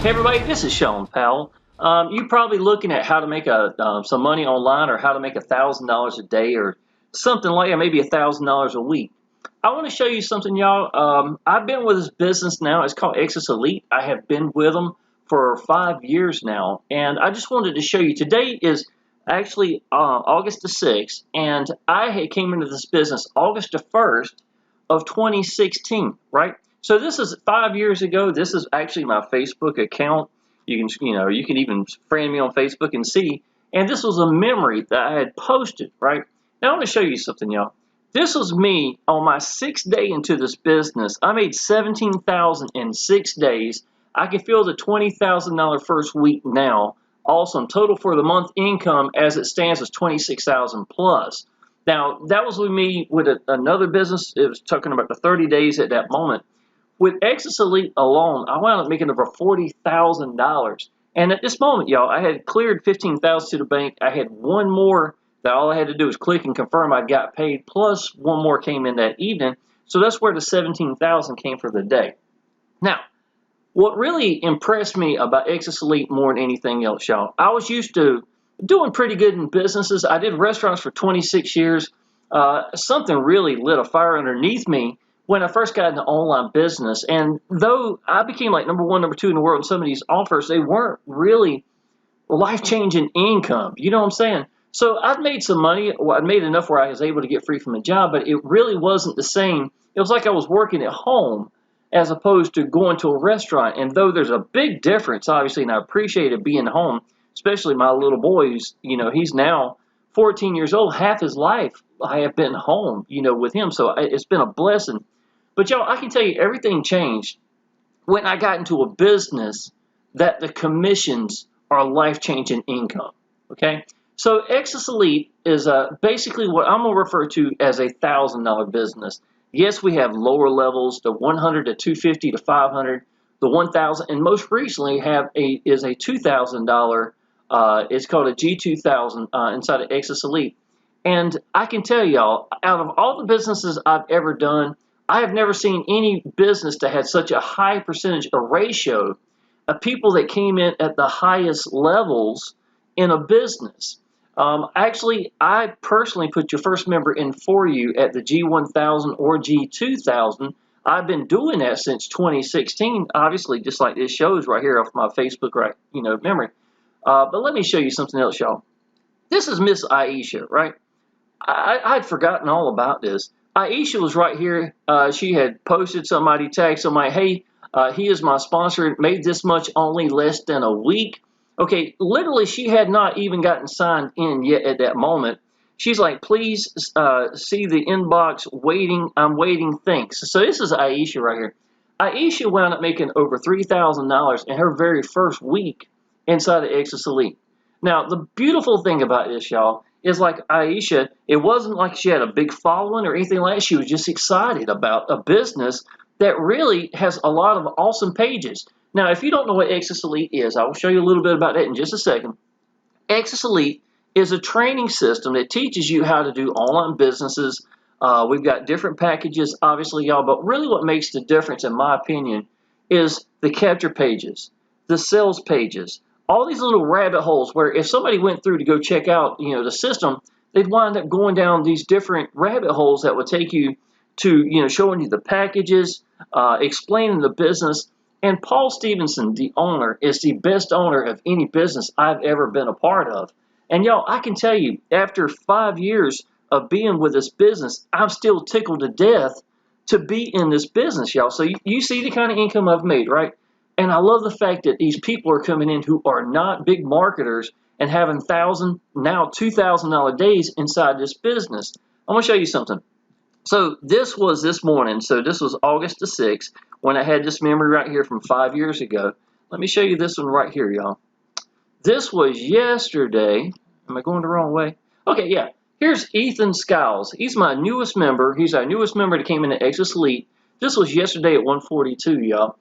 Hey everybody, this is Shawn Powell. You're probably looking at how to make some money online, or how to make $1,000 a day, or something like that, maybe $1,000 a week. I want to show you something, y'all. I've been with this business now. It's called Exitus Elite. I have been with them for 5 years now, and I just wanted to show you. Today is actually August the 6th, and came into this business August the 1st of 2016, right? So this is 5 years ago. This is actually my Facebook account. You can even friend me on Facebook and see. And this was a memory that I had posted, right? Now I want to show you something, y'all. This was me on my 6th day into this business. I made $17,000 in 6 days. I can feel the $20,000 first week now. Awesome. Total for the month income as it stands is $26,000 plus. Now, that was with me with another business. It was talking about the 30 days at that moment. With Exitus Elite alone, I wound up making over $40,000. And at this moment, y'all, I had cleared $15,000 to the bank. I had one more that all I had to do was click and confirm I got paid, plus one more came in that evening. So that's where the $17,000 came for the day. Now, what really impressed me about Exitus Elite more than anything else, y'all, I was used to doing pretty good in businesses. I did restaurants for 26 years. Something really lit a fire underneath me when I first got into online business. And though I became like number 1, number 2 in the world in some of these offers, they weren't really life-changing income. You know what I'm saying? So I'd made some money. Well, I'd made enough where I was able to get free from a job, but it really wasn't the same. It was like I was working at home as opposed to going to a restaurant. And though there's a big difference, obviously, and I appreciated being home, especially my little boy, he's now 14 years old. Half his life I have been home, with him. So it's been a blessing. But y'all, I can tell you everything changed when I got into a business that the commissions are life-changing income, okay? So Exitus Elite is basically what I'm going to refer to as a $1,000 business. Yes, we have lower levels, the 100 to 250 to 500, the 1,000, and most recently is a $2,000. It's called a G2000 inside of Exitus Elite. And I can tell y'all, out of all the businesses I've ever done, I have never seen any business that had such a high percentage or ratio of people that came in at the highest levels in a business. Actually, I personally put your first member in for you at the G1000 or G2000. I've been doing that since 2016, obviously, just like this shows right here off my Facebook, right, memory. But let me show you something else, y'all. This is Miss Aisha, right? I'd forgotten all about this. Aisha was right here. She had posted, somebody tagged somebody, hey, he is my sponsor, made this much only less than a week. Okay, literally she had not even gotten signed in yet at that moment. She's like, please see the inbox, waiting, I'm waiting, thanks. So this is Aisha right here. Aisha wound up making over $3,000 in her very first week inside of Exitus Elite. Now, the beautiful thing about this, y'all, is like Aisha, it wasn't like she had a big following or anything like that. She was just excited about a business that really has a lot of awesome pages. Now, if you don't know what Exitus Elite is, I will show you a little bit about that in just a second. Exitus Elite is a training system that teaches you how to do online businesses. We've got different packages, obviously, y'all, but really what makes the difference, in my opinion, is the capture pages, the sales pages, all these little rabbit holes where if somebody went through to go check out, the system, they'd wind up going down these different rabbit holes that would take you to, showing you the packages, explaining the business. And Paul Stevenson, the owner, is the best owner of any business I've ever been a part of. And y'all, I can tell you, after 5 years of being with this business, I'm still tickled to death to be in this business, y'all. So you see the kind of income I've made, right? And I love the fact that these people are coming in who are not big marketers and having $1,000, now $2,000 days inside this business. I'm going to show you something. So this was this morning. So this was August the 6th when I had this memory right here from 5 years ago. Let me show you this one right here, y'all. This was yesterday. Am I going the wrong way? Okay, yeah. Here's Ethan Skiles. He's my newest member. He's our newest member that came into Exitus Elite. This was yesterday at 1:42, y'all.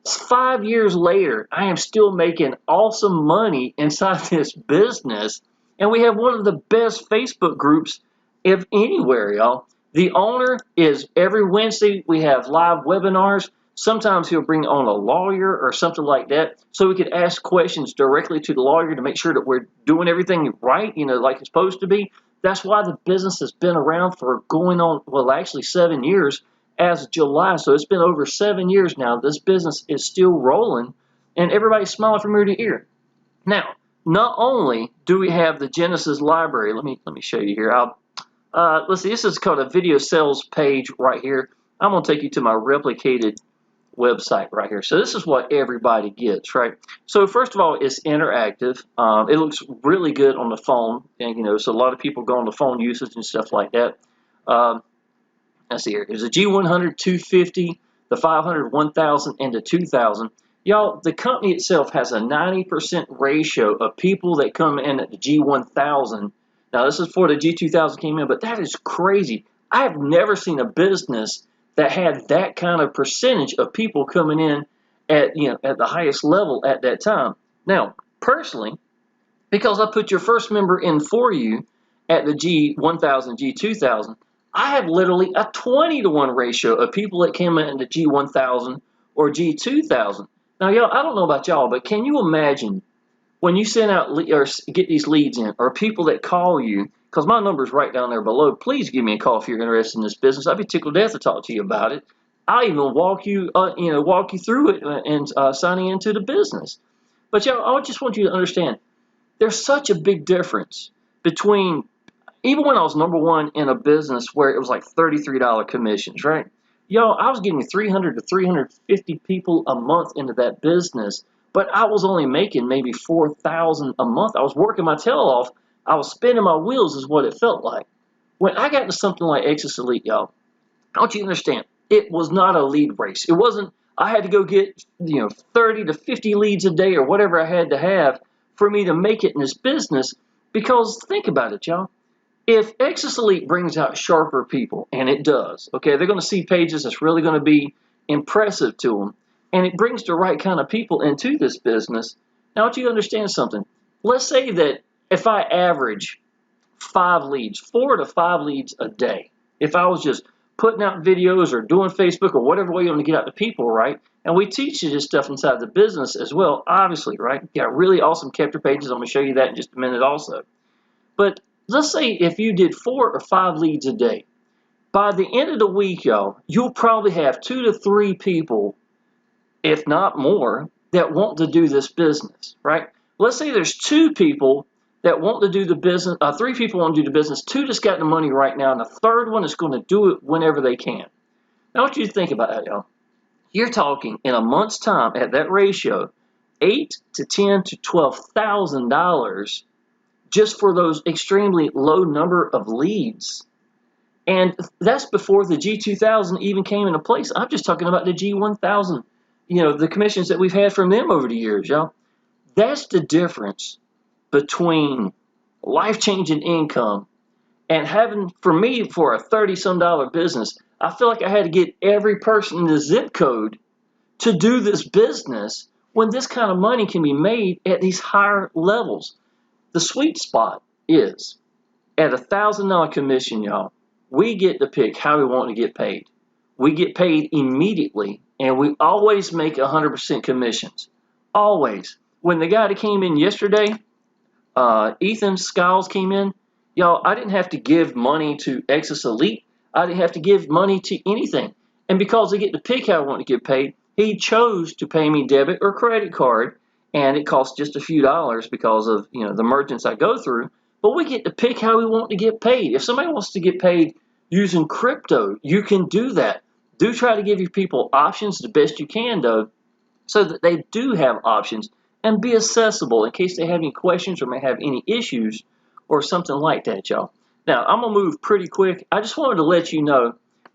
5 years later, I am still making awesome money inside this business. And we have one of the best Facebook groups if anywhere, y'all. The owner is every Wednesday, we have live webinars. Sometimes he'll bring on a lawyer or something like that, so we could ask questions directly to the lawyer to make sure that we're doing everything right, like it's supposed to be. That's why the business has been around for going on, well, actually 7 years as of July. So it's been over 7 years now. This business is still rolling, and everybody's smiling from ear to ear. Now, not only do we have the Genesis library, let me show you here. Let's see, this is called a video sales page right here. I'm going to take you to my replicated website right here. So this is what everybody gets, right? So first of all, it's interactive. It looks really good on the phone, and so a lot of people go on the phone usage and stuff like that. Let's see here. There's a G100, 250, the 500, 1000, and the 2000. Y'all, the company itself has a 90% ratio of people that come in at the G1000. Now, this is before the G2000 came in, but that is crazy. I have never seen a business that had that kind of percentage of people coming in at the highest level at that time. Now, personally, because I put your first member in for you at the G1000, G2000, I have literally a 20-to-1 ratio of people that came in the G1000 or G2000. Now, y'all, I don't know about y'all, but can you imagine when you send out or get these leads in, or people that call you, because my number's right down there below. Please give me a call if you're interested in this business. I'd be tickled to death to talk to you about it. I'll even walk you through it and signing into the business. But y'all, I just want you to understand, there's such a big difference between, even when I was number one in a business where it was like $33 commissions, right? Y'all, I was getting 300 to 350 people a month into that business, but I was only making maybe $4,000 a month. I was working my tail off. I was spinning my wheels is what it felt like. When I got into something like Exitus Elite, y'all, I want you to understand, it was not a lead race. It wasn't, I had to go get 30 to 50 leads a day or whatever I had to have for me to make it in this business. Because think about it, y'all. If Exitus Elite brings out sharper people, and it does, okay, they're going to see pages that's really going to be impressive to them, and it brings the right kind of people into this business. Now, I want you to understand something. Let's say that if I average 4 to 5 leads a day, if I was just putting out videos or doing Facebook or whatever way you want to get out to people, right? And we teach you this stuff inside the business as well, obviously, right? You got really awesome capture pages. I'm going to show you that in just a minute also. But let's say if you did 4 or 5 leads a day, by the end of the week, y'all, you'll probably have 2 to 3 people, if not more, that want to do this business, right? Let's say there's 2 people that want to do the business, 3 people want to do the business, 2 just got the money right now, and the 3rd one is going to do it whenever they can. Now, I want you to think about that, y'all. You're talking in a month's time at that ratio, $8,000 to $10,000 to $12,000 just for those extremely low number of leads. And that's before the G2000 even came into place. I'm just talking about the G1000, the commissions that we've had from them over the years, y'all. That's the difference between life-changing income and having, for me, for a $30-some business, I feel like I had to get every person in the zip code to do this business when this kind of money can be made at these higher levels. The sweet spot is at $1,000 commission, y'all, we get to pick how we want to get paid. We get paid immediately, and we always make 100% commissions. Always. When the guy that came in yesterday, Ethan Skiles came in, y'all, I didn't have to give money to Exitus Elite. I didn't have to give money to anything. And because they get to pick how I want to get paid, he chose to pay me debit or credit card, and it costs just a few dollars because of the merchants I go through. But we get to pick how we want to get paid. If somebody wants to get paid using crypto, you can do that. Do try to give your people options the best you can, though, so that they do have options, and be accessible in case they have any questions or may have any issues or something like that, y'all. Now, I'm going to move pretty quick. I just wanted to let you know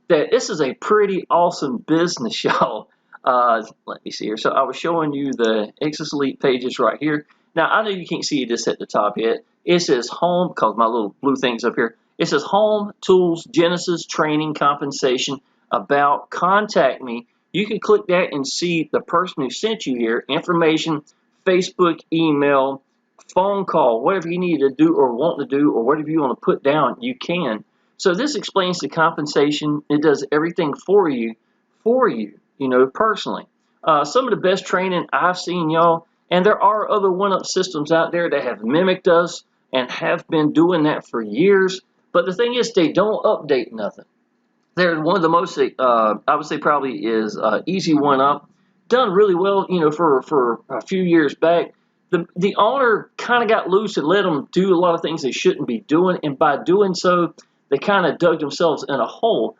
that this is a pretty awesome business, y'all. Let me see here. So I was showing you the Exitus Elite pages right here. Now, I know you can't see this at the top yet. It says home, because my little blue thing's up here. It says home, tools, Genesis, training, compensation, about, contact me. You can click that and see the person who sent you here, information, Facebook, email, phone call, whatever you need to do or want to do or whatever you want to put down, you can. So this explains the compensation. It does everything for you. personally. Some of the best training I've seen, y'all, and there are other one-up systems out there that have mimicked us and have been doing that for years. But the thing is, they don't update nothing. They're one of the most, I would say, probably is easy one-up, done really well, for a few years back. The owner kind of got loose and let them do a lot of things they shouldn't be doing, and by doing so, they kind of dug themselves in a hole.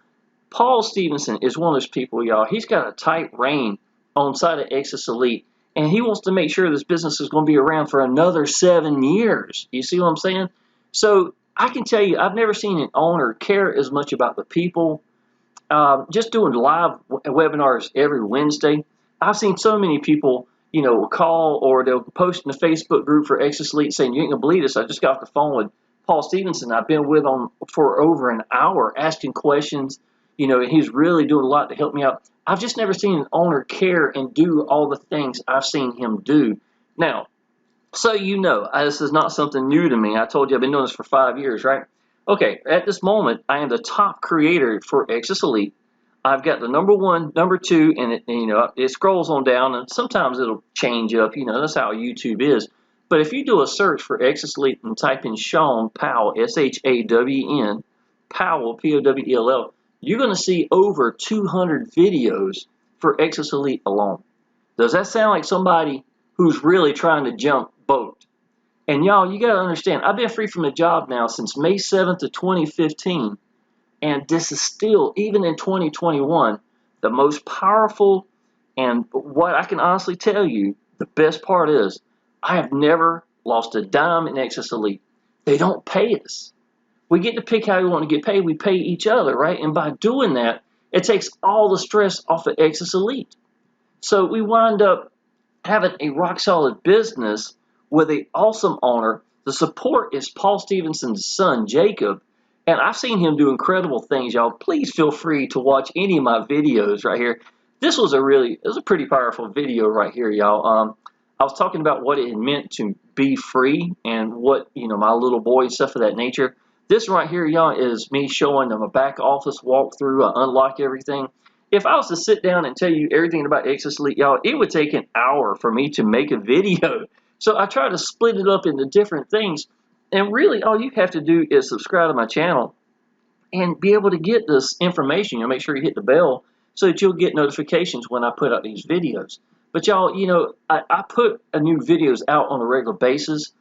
Paul Stevenson is one of those people, y'all. He's got a tight rein on side of Exitus Elite, and he wants to make sure this business is going to be around for another 7 years. You see what I'm saying? So I can tell you, I've never seen an owner care as much about the people. Just doing live webinars every Wednesday, I've seen so many people, call or they'll post in the Facebook group for Exitus Elite saying, "You ain't gonna believe this. I just got off the phone with Paul Stevenson. I've been with him for over an hour asking questions, and he's really doing a lot to help me out." I've just never seen an owner care and do all the things I've seen him do. Now, so this is not something new to me. I told you I've been doing this for 5 years, right? Okay, at this moment, I am the top creator for Exitus Elite. I've got the number 1, number 2, and it scrolls on down, and sometimes it'll change up. That's how YouTube is. But if you do a search for Exitus Elite and type in Shawn Powell, S-H-A-W-N, Powell, P-O-W-E-L-L, you're going to see over 200 videos for Exitus Elite alone. Does that sound like somebody who's really trying to jump boat? And y'all, you got to understand, I've been free from a job now since May 7th of 2015, and this is still, even in 2021, the most powerful, and what I can honestly tell you, the best part is, I have never lost a dime in Exitus Elite. They don't pay us. We get to pick how we want to get paid. We pay each other, right? And by doing that, it takes all the stress off of Exitus Elite. So we wind up having a rock-solid business with an awesome owner. The support is Paul Stevenson's son, Jacob, and I've seen him do incredible things, y'all. Please feel free to watch any of my videos right here. This was a pretty powerful video right here, y'all. I was talking about what it meant to be free and what, my little boy, stuff of that nature. This right here, y'all, is me showing them a back office walkthrough. I unlock everything. If I was to sit down and tell you everything about Exitus Elite, y'all, it would take an hour for me to make a video. So I try to split it up into different things. And really, all you have to do is subscribe to my channel and be able to get this information. Make sure you hit the bell so that you'll get notifications when I put out these videos. But y'all, I put new videos out on a regular basis.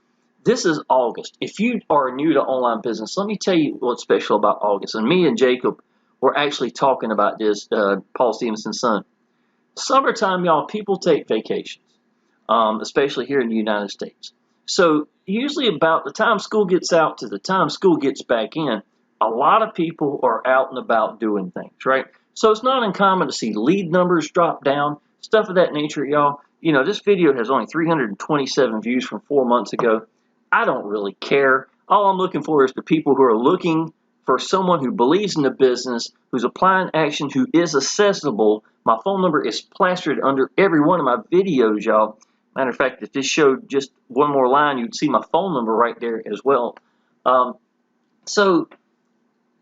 This is August. If you are new to online business, let me tell you what's special about August. And me and Jacob were actually talking about this, Paul Stevenson's son. Summertime, y'all, people take vacations, especially here in the United States. So usually about the time school gets out to the time school gets back in, a lot of people are out and about doing things, right? So it's not uncommon to see lead numbers drop down, stuff of that nature, y'all. This video has only 327 views from 4 months ago. I don't really care. All I'm looking for is the people who are looking for someone who believes in the business, who's applying action, who is accessible. My phone number is plastered under every one of my videos, y'all. Matter of fact, if this showed just one more line, you'd see my phone number right there as well. So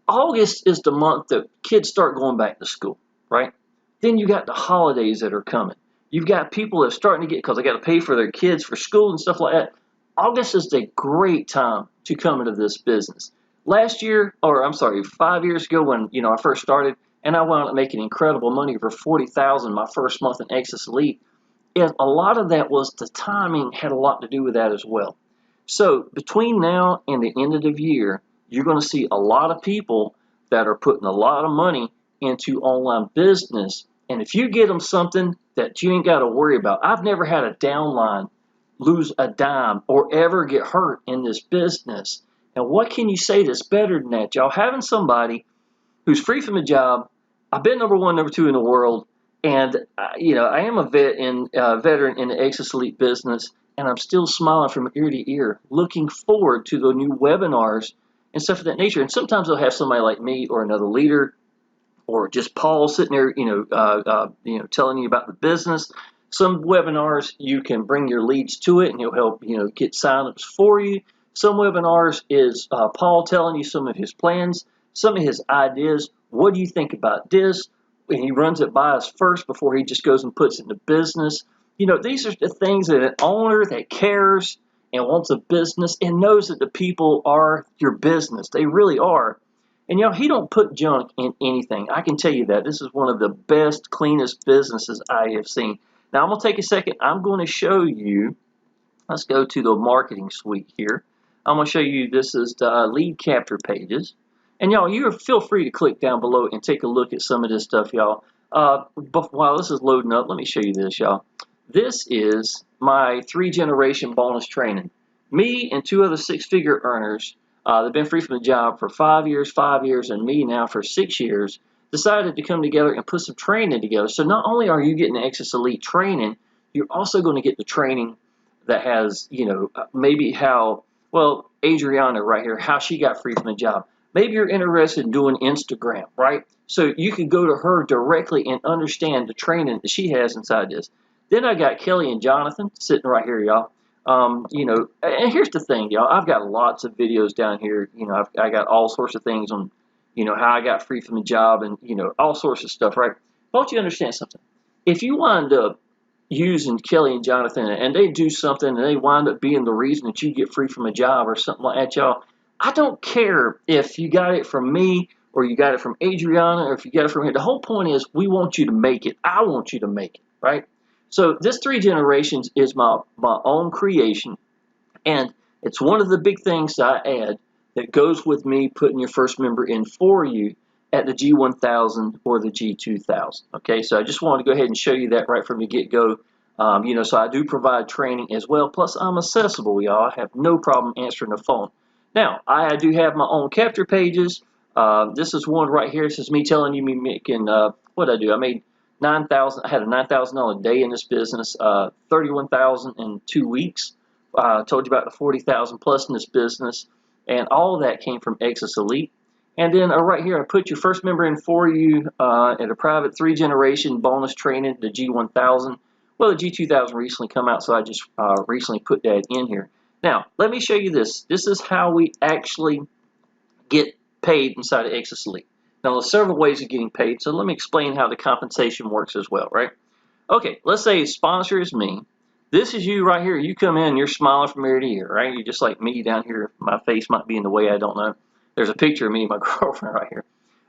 August is the month that kids start going back to school, right? Then you got the holidays that are coming. You've got people that are starting to get, because they got to pay for their kids for school and stuff like that. August is a great time to come into this business. Last year, or I'm sorry, 5 years ago when I first started, and I wound up making incredible money for $40,000 my first month in Exitus Elite. And a lot of that was the timing had a lot to do with that as well. So between now and the end of the year, you're going to see a lot of people that are putting a lot of money into online business. And if you get them something that you ain't got to worry about, I've never had a downline lose a dime or ever get hurt in this business. And what can you say that's better than that, y'all? Having somebody who's free from a job. I've been number 1, number 2 in the world. And, I am a veteran in the Exitus Elite business, and I'm still smiling from ear to ear, looking forward to the new webinars and stuff of that nature. And sometimes they'll have somebody like me or another leader or just Paul sitting there, telling you about the business. Some webinars, you can bring your leads to it, and he'll help, get signups for you. Some webinars is Paul telling you some of his plans, some of his ideas. What do you think about this? he runs it by us first before he just goes and puts it into business. You know, these are the things that an owner that cares and wants a business and knows that the people are your business. They really are. And you know, he don't put junk in anything. I can tell you that. This is one of the best, cleanest businesses I have seen. Now, I'm going to take a second. I'm going to show you. Let's go to the marketing suite here. I'm going to show you, this is the lead capture pages. And y'all, you feel free to click down below and take a look at some of this stuff, y'all. But while this is loading up, let me show you this, y'all. This is my 3-generation bonus training. Me and 2 other 6-figure earners that have been free from the job for 5 years, and me now for 6 years, decided to come together and put some training together. So not only are you getting the Exitus Elite training, you're also going to get the training that has, you know, maybe how, well, Adriana right here, how she got free from the job. Maybe you're interested in doing Instagram, right? So you can go to her directly and understand the training that she has inside this. Then I got Kelly and Jonathan sitting right here, y'all. You know, and here's the thing, y'all. I've got lots of videos down here. You know, I got all sorts of things on, you know, how I got free from the job and, you know, all sorts of stuff, right? Don't you understand something? If you wind up using Kelly and Jonathan and they do something and they wind up being the reason that you get free from a job or something like that, y'all, I don't care if you got it from me or you got it from Adriana or if you got it from here. The whole point is we want you to make it. I want you to make it, right? So this 3 generations is my own creation, and it's one of the big things I add that goes with me putting your first member in for you at the G1000 or the G2000. Okay, so I just wanted to go ahead and show you that right from the get-go. You know, so I do provide training as well. Plus, I'm accessible, y'all. I have no problem answering the phone. Now, I do have my own capture pages. This is one right here. This is me telling you me making what I do. I made $9,000. I had a $9,000 day in this business. $31,000 in 2 weeks. Told you about the $40,000 plus in this business, and all of that came from Exitus Elite. And then right here, I put your first member in for you at a private 3-generation bonus training, the G1000. Well, the G2000 recently come out, so I just recently put that in here. Now, let me show you this. This is how we actually get paid inside of Exitus Elite. Now, there's several ways of getting paid, so let me explain how the compensation works as well, right? Okay, let's say sponsor is me. This is you right here. You come in, you're smiling from ear to ear, right? You're just like me down here. My face might be in the way, I don't know. There's a picture of me and my girlfriend right here.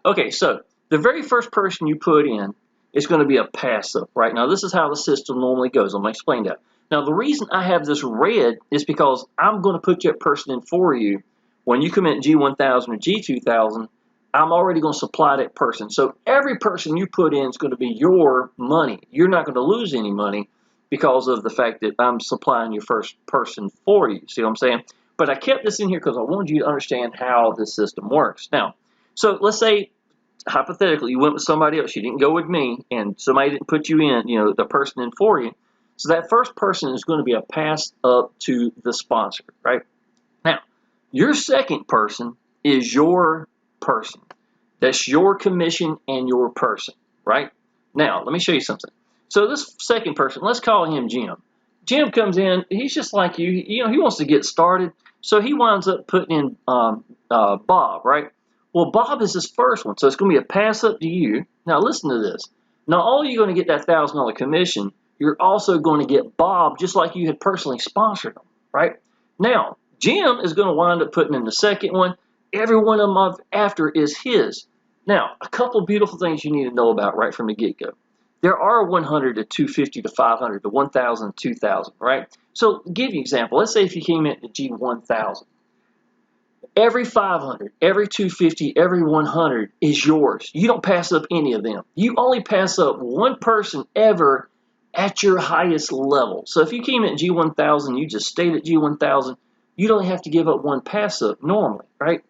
Okay, so the very first person you put in is going to be a pass-up, right? Now, this is how the system normally goes. I'm going to explain that. Now, the reason I have this red is because I'm going to put that person in for you. When you come in at G1000 or G2000, I'm already going to supply that person. So every person you put in is going to be your money. You're not going to lose any money because of the fact that I'm supplying your first person for you. See what I'm saying? But I kept this in here because I wanted you to understand how the system works. Now, so let's say, hypothetically, you went with somebody else. You didn't go with me, and somebody didn't put you in, you know, the person in for you. So that first person is going to be a pass up to the sponsor, right? Now, your second person is your person. That's your commission and your person, right? Now, let me show you something. So this second person, let's call him Jim. Jim comes in, he's just like you. You know, he wants to get started, so he winds up putting in Bob, right? Well, Bob is his first one, so it's going to be a pass up to you. Now, listen to this. Not only are you going to get that $1,000 commission, you're also going to get Bob just like you had personally sponsored him, right? Now, Jim is going to wind up putting in the second one. Every one of them after is his. Now, a couple beautiful things you need to know about right from the get-go. There are 100 to 250 to 500 to 1,000 to 2,000, right? So, give you an example. Let's say if you came in at G1000. Every 500, every 250, every 100 is yours. You don't pass up any of them. You only pass up one person ever at your highest level. So if you came in at G1000, you just stayed at G1000, you don't have to give up one pass up normally, right?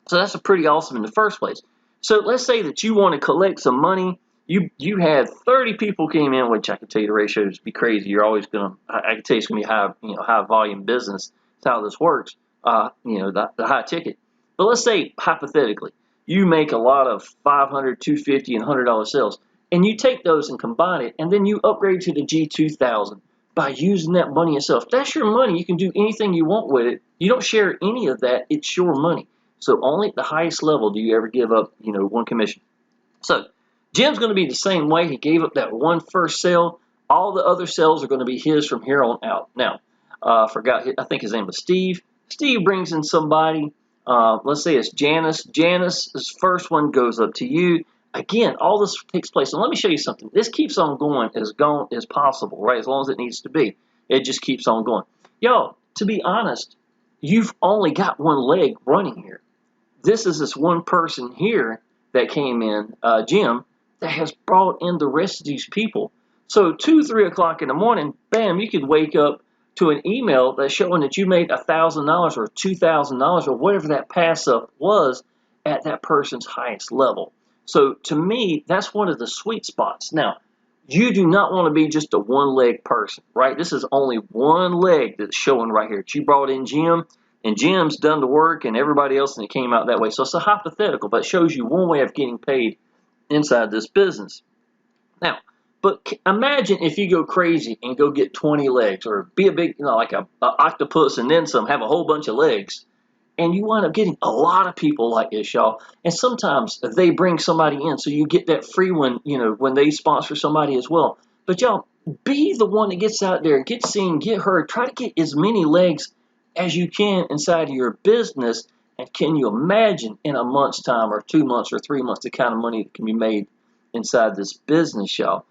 So that's pretty awesome in the first place. So let's say that you want to collect some money. You had 30 people came in, which I can tell you the ratios be crazy. You're always going to, I can tell you it's going to be high volume business. That's how this works. The high ticket. But let's say, hypothetically, you make a lot of $500, $250, and $100 sales, and you take those and combine it, and then you upgrade to the G2000 by using that money itself. That's your money. You can do anything you want with it. You don't share any of that. It's your money. So only at the highest level do you ever give up, one commission. So Jim's going to be the same way. He gave up that one first sale. All the other sales are going to be his from here on out. Now, I think his name was Steve. Steve brings in somebody. Let's say it's Janice. Janice's first one goes up to you. Again, all this takes place. And let me show you something. This keeps on going as possible, right? As long as it needs to be. It just keeps on going. Yo, to be honest, you've only got one leg running here. This is this one person here that came in, Jim, that has brought in the rest of these people. So 2, 3 o'clock in the morning, bam, you could wake up to an email that's showing that you made $1,000 or $2,000 or whatever that pass up was at that person's highest level. So to me, that's one of the sweet spots. Now, you do not want to be just a one-leg person, right? This is only one leg that's showing right here. You brought in Jim, and Jim's done the work, and everybody else, and it came out that way. So it's a hypothetical, but it shows you one way of getting paid inside this business. Now, but imagine if you go crazy and go get 20 legs, or be a big, like a octopus and then some, have a whole bunch of legs, and you wind up getting a lot of people like this, y'all. And sometimes they bring somebody in, so you get that free one, when they sponsor somebody as well. But y'all, be the one that gets out there, get seen, get heard. Try to get as many legs as you can inside of your business. And can you imagine in a month's time, or 2 months, or 3 months, the kind of money that can be made inside this business, y'all?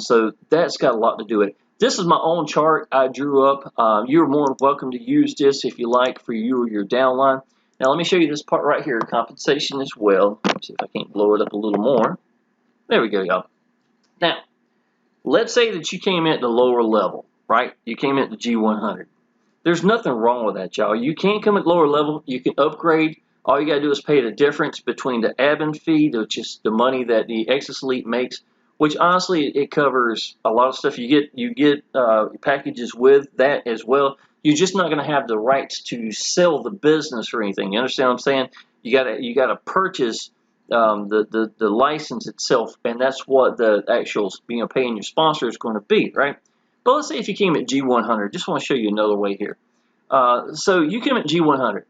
So that's got a lot to do with it. This is my own chart I drew up. You're more than welcome to use this if you like for you or your downline. Now let me show you this part right here, compensation as well. Let's see if I can't blow it up a little more. There we go, y'all. Now, let's say that you came in at the lower level, right? You came in at the G100. There's nothing wrong with that, y'all. You can come at lower level. You can upgrade. All you got to do is pay the difference between the admin fee, which is the money that the Exitus Elite makes, which honestly it covers a lot of stuff. You get packages with that as well. You're just not going to have the rights to sell the business or anything. You understand what I'm saying? You gotta purchase the license itself, and that's what the actual paying your sponsor is going to be, right? But let's say if you came at G100, just want to show you another way here. So you came at G100.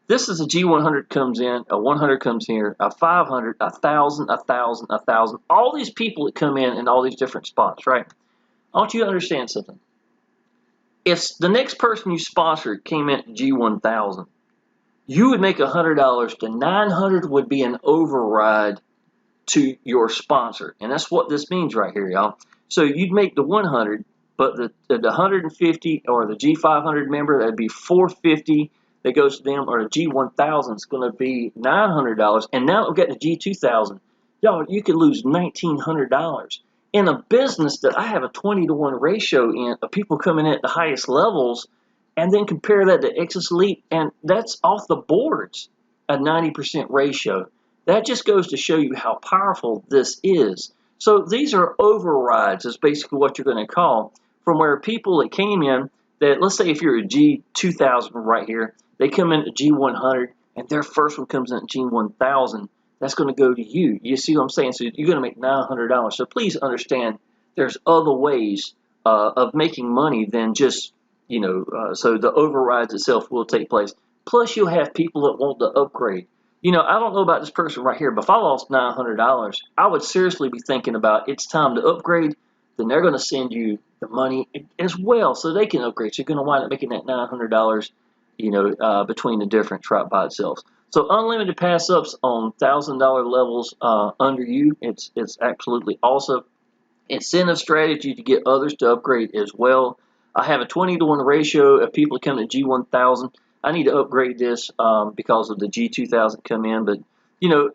This is a G100 comes in, a 100 comes here, a 500, 1,000, 1,000, 1,000. All these people that come in all these different spots, right? I want you to understand something. If the next person you sponsored came in at G1000, you would make $100. The 900 would be an override to your sponsor, and that's what this means right here, y'all. So you'd make the 100, but the 150 or the G500 member, that'd be 450. That goes to them, or the G1000 is going to be $900, and now we've got the G2000. Y'all, you could lose $1,900 in a business that I have a 20-to-1 ratio in of people coming in at the highest levels, and then compare that to Exitus Elite, and that's off the boards, a 90% ratio. That just goes to show you how powerful this is. So these are overrides, is basically what you're going to call, from where people that came in, that let's say if you're a G2000 right here, they come in at G100, and their first one comes in at G1000. That's going to go to you. You see what I'm saying? So you're going to make $900. So please understand, there's other ways of making money than just, so the overrides itself will take place. Plus, you'll have people that want to upgrade. I don't know about this person right here, but if I lost $900, I would seriously be thinking about it's time to upgrade. Then they're going to send you the money as well so they can upgrade. So you're going to wind up making that $900 between the difference right by itself. So unlimited pass-ups on $1,000 levels under you, it's absolutely awesome. Incentive strategy to get others to upgrade as well. I have a 20-to-1 ratio of people coming to G1000. I need to upgrade this because of the G2000 come in. But,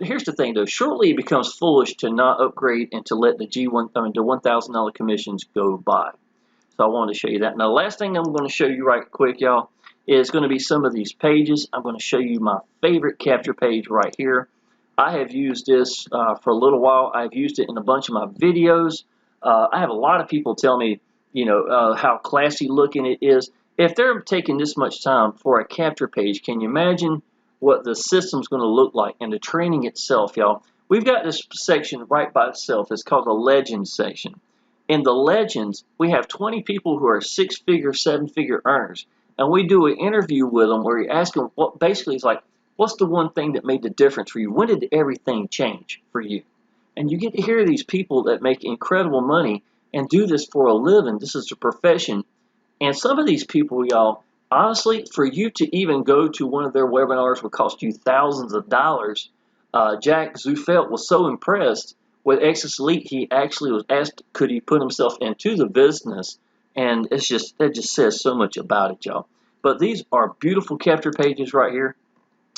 here's the thing, though. Shortly it becomes foolish to not upgrade and to let the the $1,000 commissions go by. So I wanted to show you that. Now, the last thing I'm going to show you right quick, y'all, is going to be some of these pages. I'm going to show you my favorite capture page right here. I have used this for a little while. I've used it in a bunch of my videos. I have a lot of people tell me, how classy looking it is. If they're taking this much time for a capture page, can you imagine what the system's going to look like and the training itself, y'all? We've got this section right by itself. It's called the Legends section. In the Legends, we have 20 people who are 6-figure, 7-figure earners. And we do an interview with them where you ask them, basically it's like, what's the one thing that made the difference for you? When did everything change for you? And you get to hear these people that make incredible money and do this for a living. This is a profession. And some of these people, y'all, honestly, for you to even go to one of their webinars would cost you thousands of dollars. Jack Zufelt was so impressed with Exitus Elite, he actually was asked, could he put himself into the business? And it's just, that just says so much about it, y'all. But these are beautiful capture pages right here.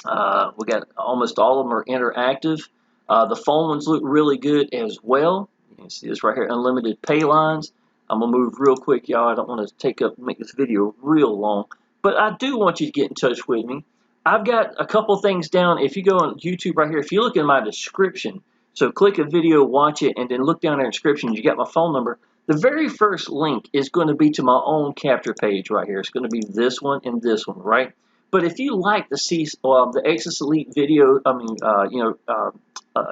We got almost all of them are interactive. The phone ones look really good as well. You can see this right here, unlimited pay lines. I'm gonna move real quick, y'all. I don't want to make this video real long, but I do want you to get in touch with me. I've got a couple things down. If you go on YouTube right here, if you look in my description, so click a video, watch it, and then look down there in the description. You got my phone number. The very first link is going to be to my own capture page right here. It's going to be this one and this one, right? But if you like to see the Exitus Elite video,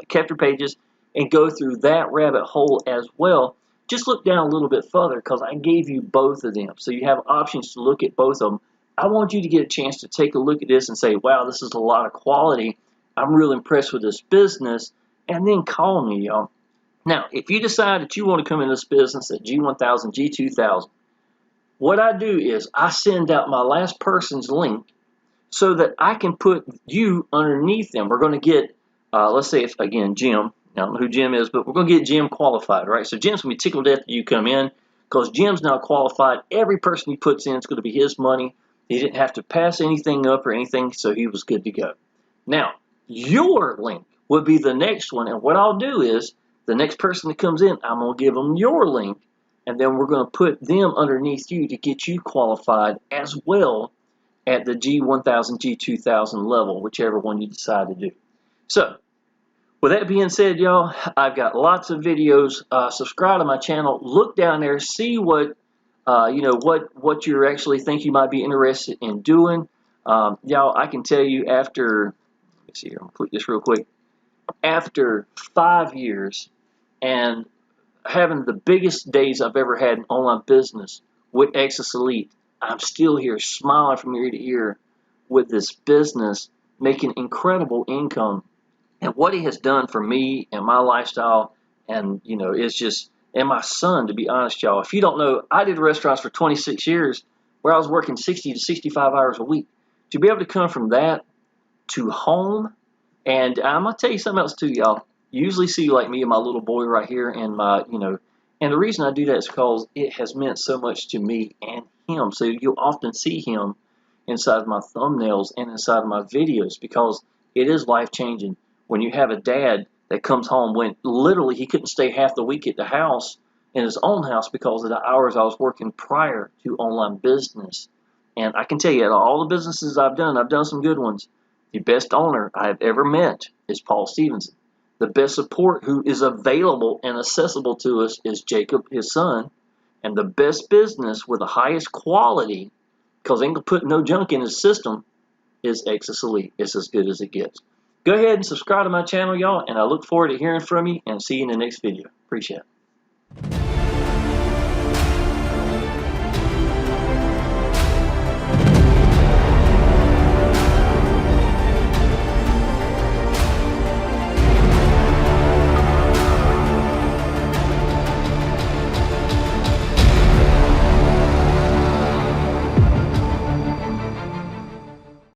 capture pages, and go through that rabbit hole as well, just look down a little bit further because I gave you both of them. So you have options to look at both of them. I want you to get a chance to take a look at this and say, wow, this is a lot of quality. I'm real impressed with this business. And then call me, y'all. Now, if you decide that you want to come in this business at G1000, G2000, what I do is I send out my last person's link so that I can put you underneath them. We're going to get, let's say, if again, Jim. I don't know who Jim is, but we're going to get Jim qualified, right? So Jim's going to be tickled to death that you come in because Jim's now qualified. Every person he puts in, it's going to be his money. He didn't have to pass anything up or anything, so he was good to go. Now, your link would be the next one, and what I'll do is the next person that comes in, I'm going to give them your link, and then we're going to put them underneath you to get you qualified as well at the G1000, G2000 level, whichever one you decide to do. So, with that being said, y'all, I've got lots of videos. Subscribe to my channel. Look down there, see what what you actually think you might be interested in doing. Y'all, I can tell you after, let me see here, I'm gonna click this real quick. After 5 years and having the biggest days I've ever had in online business with Exitus Elite, I'm still here smiling from ear to ear with this business, making incredible income. And what he has done for me and my lifestyle, and it's just, and my son, to be honest, y'all. If you don't know, I did restaurants for 26 years where I was working 60 to 65 hours a week. To be able to come from that to home, and I'm gonna tell you something else too, y'all. You usually see like me and my little boy right here, and my, and the reason I do that is because it has meant so much to me and him. So you'll often see him inside my thumbnails and inside my videos because it is life changing. When you have a dad that comes home when literally he couldn't stay half the week at the house, in his own house, because of the hours I was working prior to online business. And I can tell you, all the businesses I've done some good ones. The best owner I've ever met is Paul Stevenson. The best support who is available and accessible to us is Jacob, his son. And the best business with the highest quality, because they ain't gonna put no junk in his system, is Exitus Elite. It's as good as it gets. Go ahead and subscribe to my channel, y'all, and I look forward to hearing from you and see you in the next video. Appreciate it.